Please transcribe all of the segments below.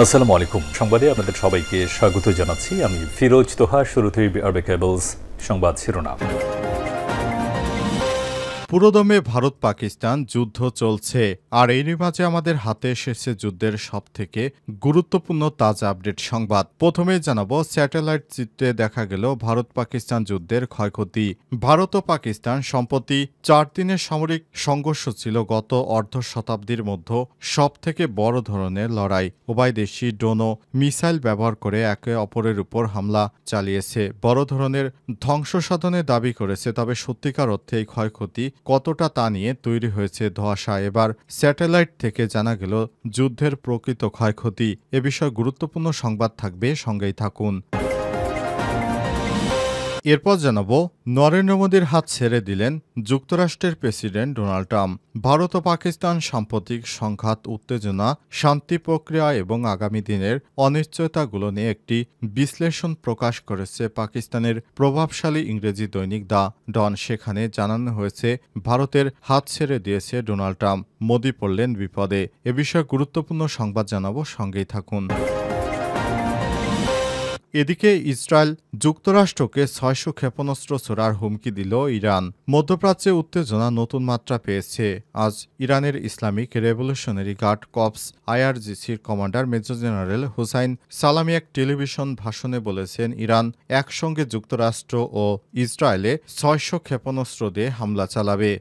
আসসালামু আলাইকুম। সংবাদে আপনাদের সবাইকে স্বাগত জানাচ্ছি। আমি ফিরোজ তোহা। শুরুতেই আরবে কেবলস সংবাদ শিরোনাম। পুরোদমে ভারত পাকিস্তান যুদ্ধ চলছে, আর এরই মাঝে আমাদের হাতে এসেছে যুদ্ধের সবথেকে গুরুত্বপূর্ণ তাজা আপডেট সংবাদ। প্রথমে জানাবো, স্যাটেলাইট চিত্রে দেখা গেল ভারত পাকিস্তান যুদ্ধের ক্ষয়ক্ষতি। ভারত ও পাকিস্তান সম্প্রতি 4 দিনের সামরিক সংঘর্ষ ছিল গত অর্ধ শতাব্দীর মধ্যে সবথেকে বড় ধরনের লড়াই। উভয় দেশই ড্রোন ও মিসাইল ব্যবহার করে একে অপরের উপর হামলা চালিয়েছে, বড় ধরনের ধ্বংস সাধনের দাবি করেছে। তবে সত্যিকার অর্থে এই ক্ষয়ক্ষতি কতটা তা নিয়ে তৈরি হয়েছে ধোঁয়াশা। এবার স্যাটেলাইট থেকে জানা গেল যুদ্ধের প্রকৃত ক্ষয়ক্ষতি। এ বিষয়ে গুরুত্বপূর্ণ সংবাদ থাকবে, সঙ্গেই থাকুন। এরপর জানাবো, নরেন্দ্র মোদীর হাত ছেড়ে দিলেন যুক্তরাষ্ট্রের প্রেসিডেন্ট ডোনাল্ড ট্রাম্প। ভারত ও পাকিস্তান সাম্প্রতিক সংঘাত, উত্তেজনা, শান্তি প্রক্রিয়া এবং আগামী দিনের অনিশ্চয়তাগুলো নিয়ে একটি বিশ্লেষণ প্রকাশ করেছে পাকিস্তানের প্রভাবশালী ইংরেজি দৈনিক দ্য ডন। সেখানে জানানো হয়েছে, ভারতের হাত ছেড়ে দিয়েছে ডোনাল্ড ট্রাম্প, মোদী পড়লেন বিপদে। এ বিষয়ে গুরুত্বপূর্ণ সংবাদ জানাবো, সঙ্গেই থাকুন। এদিকে ইসরায়েল যুক্তরাষ্ট্রকে 600 ক্ষেপণাস্ত্র ছোড়ার হুমকি দিল ইরান। মধ্যপ্রাচ্যে উত্তেজনা নতুন মাত্রা পেয়েছে। আজ ইরানের ইসলামিক রেভলিউশনারি গার্ড কর্পস আইআরজিসির commander major general Hossein Salami এক টেলিভিশন ভাষণে বলেছেন, ইরান একসঙ্গে যুক্তরাষ্ট্র ও ইসরায়েলে 600 ক্ষেপণাস্ত্র দিয়ে হামলা চালাবে।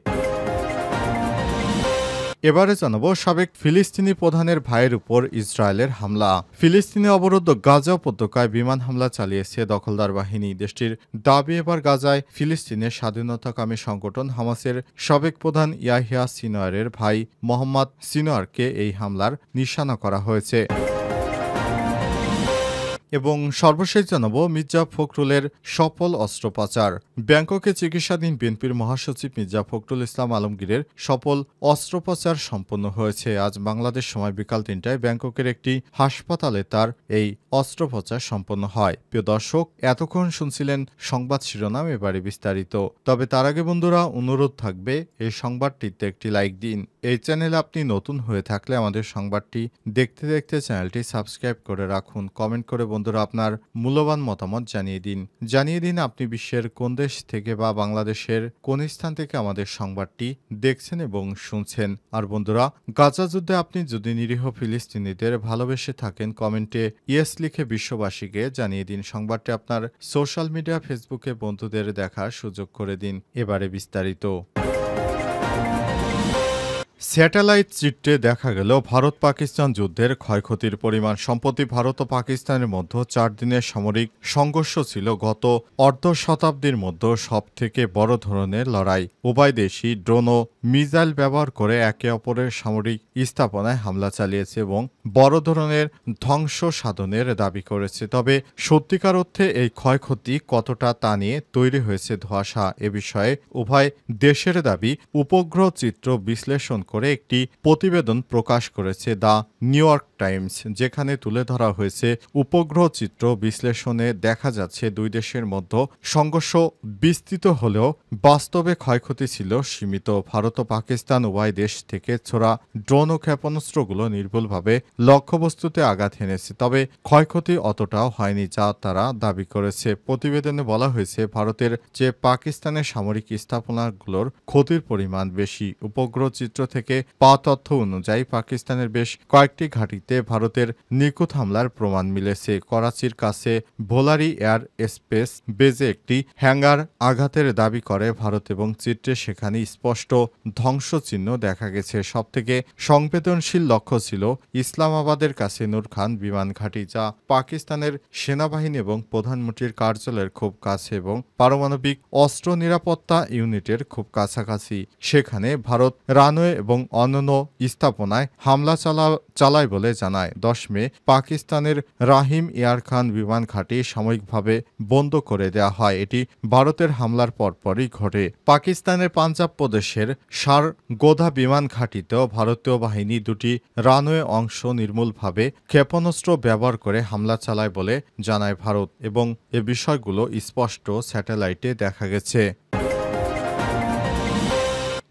এবারে জানাবো, সাবেক ফিলিস্তিনি প্রধানের ভাইয়ের উপর ইসরায়েলের হামলা। ফিলিস্তিনি অবরুদ্ধ গাজা উপত্যকায় বিমান হামলা চালিয়েছে দখলদার বাহিনী। দেশটির দাবি, এবার গাজায় ফিলিস্তিনের স্বাধীনতাকামী সংগঠন হামাসের সাবেক প্রধান ইয়াহিয়া সিনওয়ারের ভাই মোহাম্মদ সিনওয়ারকে এই হামলার নিশানা করা হয়েছে। এবং সর্বশেষ জানাবো, মির্জা ফখরুলের সফল অস্ত্রোপচার। ব্যাংককে চিকিৎসাধীন বিএনপির মহাসচিব মির্জা ফখরুল ইসলাম আলমগীরের সফল অস্ত্রোপচার সম্পন্ন হয়েছে। আজ বাংলাদেশ সময় বিকাল 3টায় ব্যাংককের একটি হাসপাতালে তার এই অস্ত্রোপচার সম্পন্ন হয়। প্রিয় দর্শক, এতক্ষণ শুনছিলেন সংবাদ শিরোনাম, এবারে বিস্তারিত। তবে তার আগে বন্ধুরা, অনুরোধ থাকবে এই সংবাদটিতে একটি লাইক দিন। এই চ্যানেলে আপনি নতুন হয়ে থাকলে আমাদের সংবাদটি দেখতে দেখতে চ্যানেলটি সাবস্ক্রাইব করে রাখুন। কমেন্ট করে বন্ধুরা আপনার মূল্যবান মতামত জানিয়ে দিন আপনি বিশ্বের কোন দেশ থেকে বা বাংলাদেশের কোন স্থান থেকে আমাদের সংবাদটি দেখছেন এবং শুনছেন। আর বন্ধুরা, গাজা যুদ্ধে আপনি যদি নিরীহ ফিলিস্তিনিদের ভালোবেসে থাকেন, কমেন্টে ইয়েস লিখে বিশ্ববাসীকে জানিয়ে দিন। সংবাদটি আপনার সোশ্যাল মিডিয়া ফেসবুকে বন্ধুদের দেখার সুযোগ করে দিন। এবারে বিস্তারিত। স্যাটেলাইট চিত্রে দেখা গেল ভারত পাকিস্তান যুদ্ধের ক্ষয়ক্ষতির পরিমাণ। সম্প্রতি ভারত ও পাকিস্তানের মধ্যে 4 দিনের সামরিক সংঘর্ষ ছিল গত অর্ধ শতাব্দীর মধ্যে সবথেকে বড় ধরনের লড়াই। উভয় দেশই ড্রোন ও মিসাইল ব্যবহার করে একে অপরের সামরিক স্থাপনায় হামলা চালিয়েছে এবং বড় ধরনের ধ্বংস সাধনের দাবি করেছে। তবে সত্যিকার অর্থে এই ক্ষয়ক্ষতি কতটা তা নিয়ে তৈরি হয়েছে ধোঁয়াশা। এ বিষয়ে উভয় দেশের দাবি। উপগ্রহ চিত্র বিশ্লেষণ করে একটি প্রতিবেদন প্রকাশ করেছে দ্য নিউ ইয়র্ক টাইমস, যেখানে তুলে ধরা হয়েছে উপগ্রহ চিত্র বিশ্লেষণে দেখা যাচ্ছে দুই দেশের মধ্যে সংঘর্ষ বিস্তৃত হলেও বাস্তবে ক্ষয়ক্ষতি ছিল সীমিত। ভারত ও পাকিস্তান উভয় দেশ থেকে ছোড়া ড্রোন ও ক্ষেপণাস্ত্রগুলো নির্ভুলভাবে লক্ষ্যবস্তুতে আঘাত এনেছে, তবে ক্ষয়ক্ষতি অতটাও হয়নি যা তারা দাবি করেছে। প্রতিবেদনে বলা হয়েছে, ভারতের চেয়ে পাকিস্তানের সামরিক স্থাপনাগুলোর ক্ষতির পরিমাণ বেশি। উপগ্রহ চিত্র থেকে পাওয়া তথ্য অনুযায়ী পাকিস্তানের বেশ কয়েকটি ঘাঁটিতে ভারতের নিখুঁত হামলার প্রমাণ মিলেছে। করাচির কাছে ভোলারি এয়ার স্পেস বেজে একটি হ্যাঙ্গার আঘাতের দাবি করে ভারত এবং চিত্রে সেখানে স্পষ্ট ধ্বংসচিহ্ন দেখা গেছে। সবথেকে সংবেদনশীল লক্ষ্য ছিল ইসলামাবাদের কাছে নূর খান বিমান ঘাঁটি, যা পাকিস্তানের সেনাবাহিনী এবং প্রধানমন্ত্রীর কার্যালয়ের খুব কাছে এবং পারমাণবিক অস্ত্র নিরাপত্তা ইউনিটের খুব কাছাকাছি। সেখানে ভারত রানওয়ে এবং অন্যান্য স্থাপনায় হামলা চালায় বলে জানায়। 10 মে পাকিস্তানের রাহিম এয়ার খান বিমান ঘাঁটি সাময়িকভাবে বন্ধ করে দেওয়া হয়। এটি ভারতের হামলার পরপরই ঘটে। পাকিস্তানের পাঞ্জাব প্রদেশের সারগোধা বিমান ঘাঁটিতেও ভারতীয় বাহিনী দুটি রানওয়ে অংশ নির্মূলভাবে ক্ষেপণাস্ত্র ব্যবহার করে হামলা চালায় বলে জানায় ভারত, এবং এ বিষয়গুলো স্পষ্ট স্যাটেলাইটে দেখা গেছে।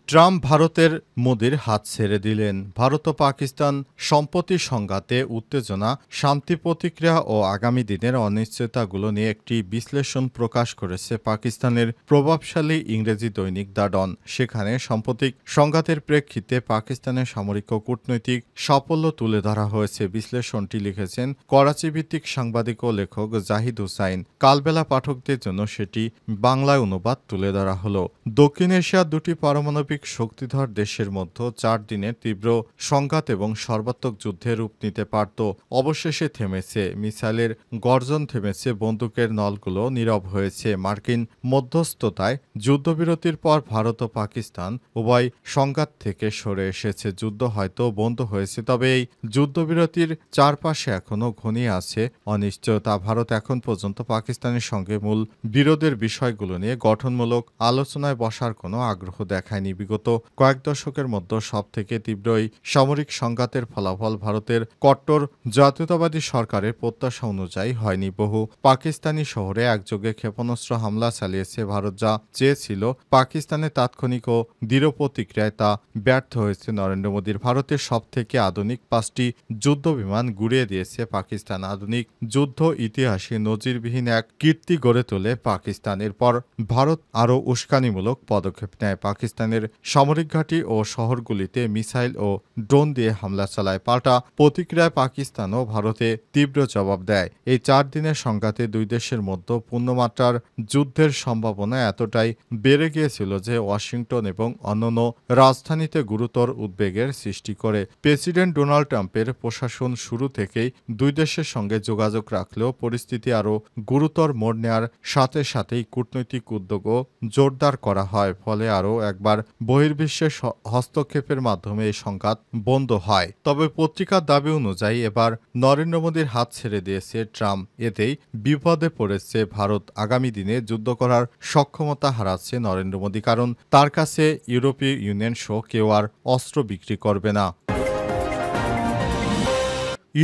ট্রাম্প ভারতের মোদির হাত ছেড়ে দিলেন। ভারত ও পাকিস্তান সম্প্রতি সংঘাতে উত্তেজনা, শান্তি প্রতিক্রিয়া ও আগামী দিনের অনিশ্চয়তাগুলো নিয়ে একটি বিশ্লেষণ প্রকাশ করেছে পাকিস্তানের প্রভাবশালী ইংরেজি দৈনিক দ্য ডন। সেখানে সাম্প্রতিক সংঘাতের প্রেক্ষিতে পাকিস্তানের সামরিক ও কূটনৈতিক সাফল্য তুলে ধরা হয়েছে। বিশ্লেষণটি লিখেছেন করাচিভিত্তিক সাংবাদিক ও লেখক জাহিদ হুসাইন। কালবেলা পাঠকদের জন্য সেটি বাংলায় অনুবাদ তুলে ধরা হলো। দক্ষিণ এশিয়ার দুটি পারমাণবিক শক্তিধর দেশের মধ্যে 4 দিনের তীব্র সংঘাত এবং সর্বাত্মক যুদ্ধে রূপ নিতে পারত। অবশেষে থেমেছে, মিসাইলের গর্জন থেমেছে, বন্দুকের নলগুলো নীরব হয়েছে। মার্কিন মধ্যস্থতায় যুদ্ধবিরতির পর ভারত ও পাকিস্তান উভয় সংঘাত থেকে সরে এসেছে। যুদ্ধ হয়তো বন্ধ হয়েছে, তবে এই যুদ্ধবিরতির চারপাশে এখনও ঘনিয়ে আছে অনিশ্চয়তা। ভারত এখন পর্যন্ত পাকিস্তানের সঙ্গে মূল বিরোধের বিষয়গুলো নিয়ে গঠনমূলক আলোচনায় বসার কোনো আগ্রহ দেখায়নি। বিগত কয়েক দশকের মধ্যে সবথেকে তীব্র এই সামরিক সংঘাতের ফলাফল ভারতের কট্টর জাতীয়তাবাদী সরকারের প্রত্যাশা অনুযায়ী হয়নি। বহু পাকিস্তানি শহরে একযোগে ক্ষেপণাস্ত্র হামলা চালিয়েছে ভারত। যা চেয়েছিল পাকিস্তানের তাৎক্ষণিক ও দৃঢ় প্রতিক্রিয়ায় তা ব্যর্থ হয়েছে নরেন্দ্র মোদীর। ভারতের সবথেকে আধুনিক 5টি যুদ্ধ বিমান গুড়িয়ে দিয়েছে পাকিস্তান। আধুনিক যুদ্ধ ইতিহাসে নজিরবিহীন এক কীর্তি গড়ে তোলে পাকিস্তান। এরপর ভারত আরও উস্কানিমূলক পদক্ষেপ নেয়। পাকিস্তানের সামরিক ঘাঁটি ও শহরগুলিতে মিসাইল ও ড্রোন দিয়ে হামলা চালায়। পাল্টা প্রতিক্রিয়ায় পাকিস্তানও ভারতে তীব্র জবাব দেয়। এই 4 দিনের সংঘাতে দুই দেশের মধ্যে পূর্ণমাত্রার যুদ্ধের সম্ভাবনা এতটাই বেড়ে গিয়েছিল যে ওয়াশিংটন এবং অন্যান্য রাজধানীতে গুরুতর উদ্বেগের সৃষ্টি করে। প্রেসিডেন্ট ডোনাল্ড ট্রাম্পের প্রশাসন শুরু থেকেই দুই দেশের সঙ্গে যোগাযোগ রাখলেও পরিস্থিতি আরও গুরুতর মোড় নেওয়ার সাথে সাথেই কূটনৈতিক উদ্যোগও জোরদার করা হয়। ফলে আরও একবার বহির্বিশ্বের হস্তক্ষেপের মাধ্যমে এই সংঘাত বন্ধ হয়। তবে পত্রিকার দাবি অনুযায়ী এবার নরেন্দ্র মোদীর হাত ছেড়ে দিয়েছে ট্রাম্প। এতেই বিপদে পড়েছে ভারত। আগামী দিনে যুদ্ধ করার সক্ষমতা হারাচ্ছে নরেন্দ্র মোদী, কারণ তার কাছে ইউরোপীয় ইউনিয়ন সহ কেউ আর অস্ত্র বিক্রি করবে না।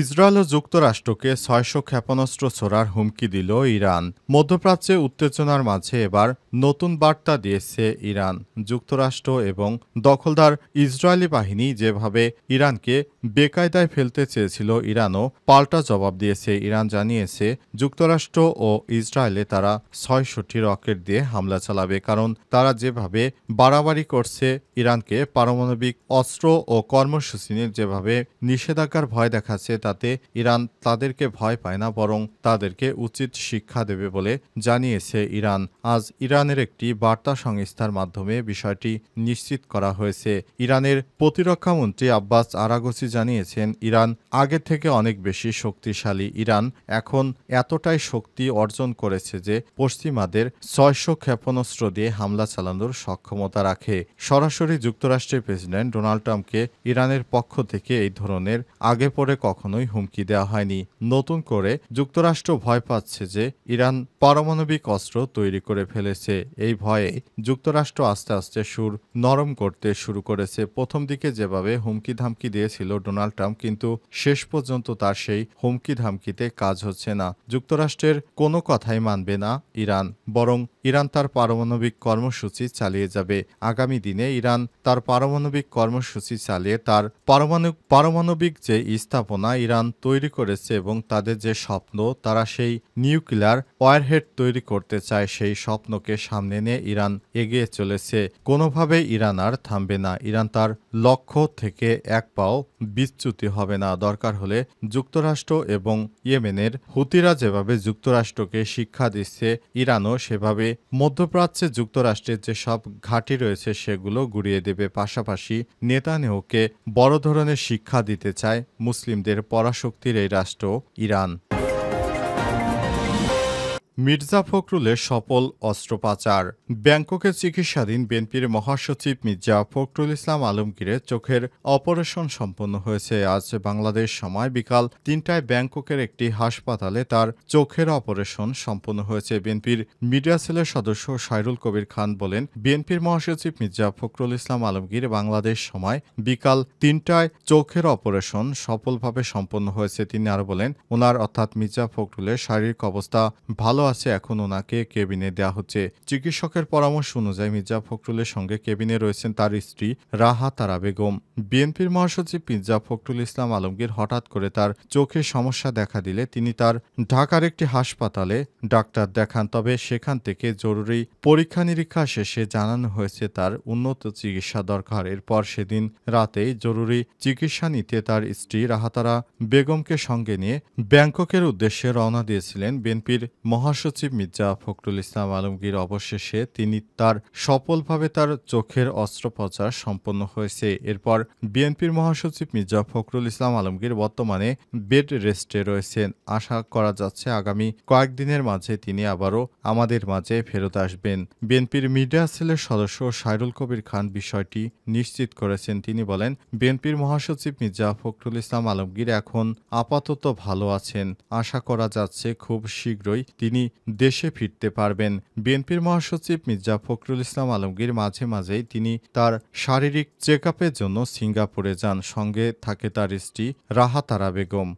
ইসরায়েল ও যুক্তরাষ্ট্রকে 600 ক্ষেপণাস্ত্র ছোড়ার হুমকি দিল ইরান। মধ্যপ্রাচ্যে উত্তেজনার মাঝে এবার নতুন বার্তা দিয়েছে ইরান। যুক্তরাষ্ট্র এবং দখলদার ইসরায়েলি বাহিনী যেভাবে ইরানকে বেকায়দায় ফেলতে চেয়েছিল, ইরানও পাল্টা জবাব দিয়েছে। ইরান জানিয়েছে যুক্তরাষ্ট্র ও ইসরায়েলে তারা 600টি রকেট দিয়ে হামলা চালাবে, কারণ তারা যেভাবে বাড়াবাড়ি করছে, ইরানকে পারমাণবিক অস্ত্র ও কর্মসূচি নিয়ে যেভাবে নিষেধাজ্ঞার ভয় দেখাচ্ছে, তাতে ইরান তাদেরকে ভয় পায় না, বরং তাদেরকে উচিত শিক্ষা দেবে বলে জানিয়েছে ইরান। আজ ইরানের একটি বার্তা সংস্থার মাধ্যমে বিষয়টি নিশ্চিত করা হয়েছে। ইরানের প্রতিরক্ষামন্ত্রী আব্বাস আরাগচি জানিয়েছেন, ইরান আগে থেকে অনেক বেশি শক্তিশালী। ইরান এখন এতটাই শক্তি অর্জন করেছে যে পশ্চিমাদের 600 ক্ষেপণাস্ত্র দিয়ে হামলা চালানোর সক্ষমতা রাখে। সরাসরি যুক্তরাষ্ট্রের প্রেসিডেন্ট ডোনাল্ড ট্রাম্পকে ইরানের পক্ষ থেকে এই ধরনের আগে পরে কখনোই হুমকি দেওয়া হয়নি। নতুন করে যুক্তরাষ্ট্র ভয় পাচ্ছে যে ইরান পারমাণবিক অস্ত্র তৈরি করে ফেলেছে। এই ভয়ে যুক্তরাষ্ট্র আস্তে আস্তে সুর নরম করতে শুরু করেছে। প্রথম দিকে যেভাবে হুমকি ধামকি দিয়েছিল ডোনাল্ড ট্রাম্প, কিন্তু শেষ পর্যন্ত তার সেই হুমকি ধামকিতে কাজ হচ্ছে না। যুক্তরাষ্ট্রের কোনো কথাই মানবে না ইরান, বরং ইরান তার পারমাণবিক কর্মসূচি চালিয়ে যাবে। আগামী দিনে ইরান তার পারমাণবিক কর্মসূচি চালিয়ে তার পারমাণবিক যে স্থাপনা ইরান তৈরি করেছে এবং তাদের যে স্বপ্ন, তারা সেই নিউক্লিয়ার ওয়ারহেড তৈরি করতে চায়, সেই স্বপ্নকে সামনে নিয়ে ইরান এগিয়ে চলেছে। কোনোভাবেই ইরান আর থামবে না। ইরান তার লক্ষ্য থেকে এক পাও বিচ্যুতি হবে না। দরকার হলে যুক্তরাষ্ট্র এবং ইয়েমেনের হুতিরা যেভাবে যুক্তরাষ্ট্রকে শিক্ষা দিচ্ছে, ইরানও সেভাবে মধ্যপ্রাচ্যে যুক্তরাষ্ট্রের যে সব ঘাঁটি রয়েছে সেগুলো গুড়িয়ে দেবে। পাশাপাশি নেতানিয়াহুকে বড় ধরনের শিক্ষা দিতে চায় মুসলিমদের পরাশক্তির এই রাষ্ট্র ইরান। মির্জা ফখরুলের সফল অস্ত্র পাচার। ব্যাংককে চিকিৎসাধীন বিএনপির মহাসচিব মির্জা ফখরুল ইসলাম আলমগীরের চোখের অপারেশন সম্পন্ন হয়েছে। আজ বাংলাদেশ সময় বিকাল 3টায় ব্যাংককের একটি হাসপাতালে তার চোখের অপারেশন সম্পন্ন হয়েছে। বিএনপির মিডিয়া সেলের সদস্য সাইরুল কবির খান বলেন, বিএনপির মহাসচিব মির্জা ফখরুল ইসলাম আলমগীর বাংলাদেশ সময় বিকাল 3টায় চোখের অপারেশন সফলভাবে সম্পন্ন হয়েছে। তিনি আরও বলেন, ওনার অর্থাৎ মির্জা ফখরুলের শারীরিক অবস্থা ভালো আছে, এখন ওনাকে কেবিনে দেওয়া হচ্ছে। চিকিৎসকের পরামর্শ অনুযায়ী মির্জা ফখরুলের সঙ্গে কেবিনে রয়েছেন তার স্ত্রী রাহা তারা বেগম। বিএনপির মহাসচিব মির্জা ফখরুল ইসলাম আলমগীর হঠাৎ করে তার চোখে সমস্যা দেখা দিলে তিনি তার ঢাকার একটি হাসপাতালে ডাক্তার দেখান। তবে সেখান থেকে জরুরি পরীক্ষা নিরীক্ষা শেষে জানানো হয়েছে তার উন্নত চিকিৎসা দরকার। এরপর সেদিন রাতেই জরুরি চিকিৎসা নিতে তার স্ত্রী রাহাতারা বেগমকে সঙ্গে নিয়ে ব্যাংককের উদ্দেশ্যে রওনা দিয়েছিলেন বিএনপির মহাসচিব মির্জা ফখরুল ইসলাম আলমগীর। অবশেষে সফলভাবে তার চোখের অস্ত্রোপচার সম্পন্ন হয়েছে। এরপর বিএনপির মহাসচিব মির্জা ফখরুল ইসলাম আলমগীর বর্তমানে বেড রেস্টে রয়েছেন। আশা করা যাচ্ছে আগামী কয়েকদিনের মাঝে তিনি আবারও আমাদের মাঝে ফেরত আসবেন। বিএনপির মিডিয়া সেলের সদস্য সাইরুল কবির খান বিষয়টি নিশ্চিত করেছেন। তিনি বলেন, বিএনপির মহাসচিব মির্জা ফখরুল ইসলাম আলমগীর এখন আপাতত ভালো আছেন। আশা করা যাচ্ছে খুব শীঘ্রই তিনি দেশে ফিরতে পারবেন। বিএনপির মহাসচিব মির্জা ফখরুল ইসলাম আলমগীর মাঝে মাঝেই তিনি তার শারীরিক চেকআপের জন্য সিঙ্গাপুরে যান। সঙ্গে থাকে তার স্ত্রী রাহা তারা বেগম।